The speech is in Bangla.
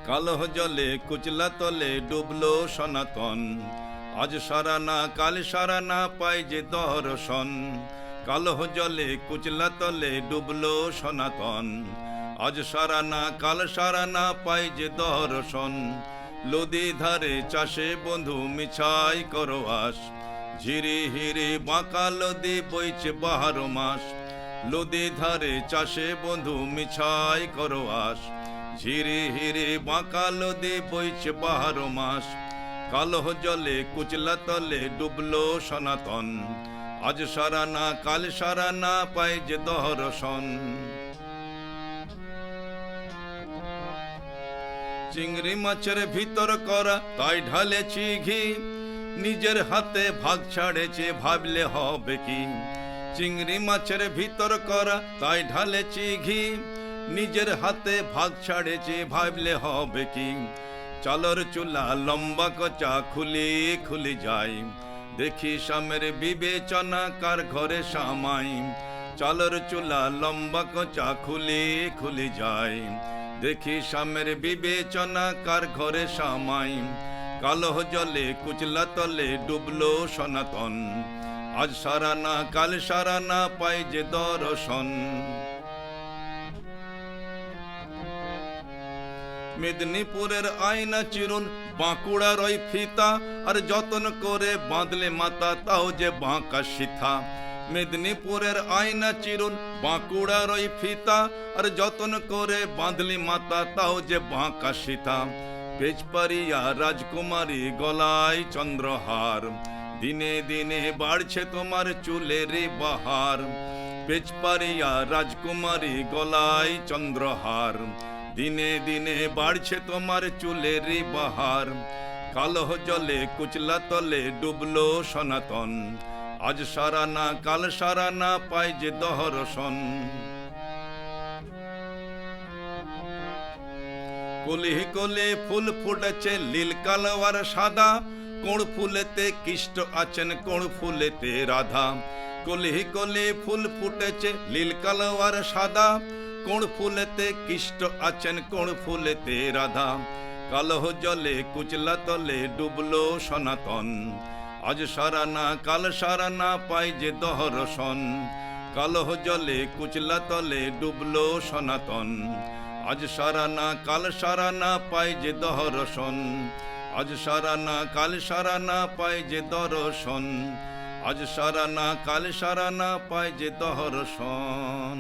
কালহ জলে কুচলা তলে ডুবলো সনাতন। আজ সারা না কাল সারা না পাই যে দর্শন। কালহ জলে কুচলা তলে ডুবলো সনাতন। আজ সারা না কাল সারা না পাই যে দর্শন। নদী ধারে চাষে বন্ধু মিছাই করো আস। ঝিরি হিরি বাঁকা নদী বইছে 12 মাস। নদী ধারে চাষে বন্ধু মিছাই করো আস। ঝিরি হিরি বাঁকা নদী বইছে 12 মাস। কালহ জলে কুচলা তলে ডুবলো সনাতন। আজ সারা না কাল সারা না পাই যে দর্শন। চিংড়ি মাছের ভিতর করা তাই ঢালেছি ঘি। নিজের হাতে ভাগ ছাড়েছে ভাবলে হবে কি। চিংড়ি মাছের ভিতর করা তাই ঢালেছি ঘি। নিজের হাতে ভাগ ছাড়েছে ভাবলে হবে কি। চালর চুলা লম্বা কচা খুলি খুলি যায়। দেখি স্বামীর বিবেচনা কার ঘরে সামাই। চালর চুলা লম্বা কচা খুলি খুলি যায়। দেখি স্বামীর বিবেচনা কার ঘরে সামাই। কালহ জলে কুচলা তলে ডুবলো সনাতন। আজ সারা না কাল সারা না পাই যে দর্শন। মেদিনীপুরের আয়না চিরুন বাঁকুড়ার ওই ফিতা। আর যতন করে বাঁধলে মাতা তাও যে বাঁকা সিথা। মেদিনীপুরের আয়না চিরুন বাঁকুড়ার ওই ফিতা। আর যতন করে বাঁধলি মাতা তাও যে বাঁকা সিথা। পেজপারিয়া রাজকুমারী গলায় চন্দ্রহার। দিনে দিনে বাড়ছে তোমার চুলের বাহার। পেজপারিয়া রাজকুমারী গলায় চন্দ্রহার। দিনে দিনে বাড়ছে তোমার চুলের বাহার। কালহ জলে কুচলা তলে ডুবলো সনাতন। আজ সারা না কাল সারা না পাই যে দর্শন। কলি কলে ফুল ফুটেছে লীল কালো আর সাদা। কোন ফুলেতে কৃষ্ণ আছেন কোন ফুলেতে রাধা। কলি কলে ফুল ফুটেছে লীল কালো আর সাদা। কোন ফুলেতে কৃষ্ণ আছেন কোন ফুলেতে রাধা। কালহ জলে কুচলা তলে ডুবলো সনাতন। আজ সারা না কাল সারা না পাই যে দর্শন। কালহ জলে কুচলা তলে ডুবলো সনাতন। আজ সারা না কাল সারা না পাই যে দর্শন। আজ সারা না কাল সারা না পাই যে দর্শন। আজ সারা না কাল সারা না পাই যে দর্শন।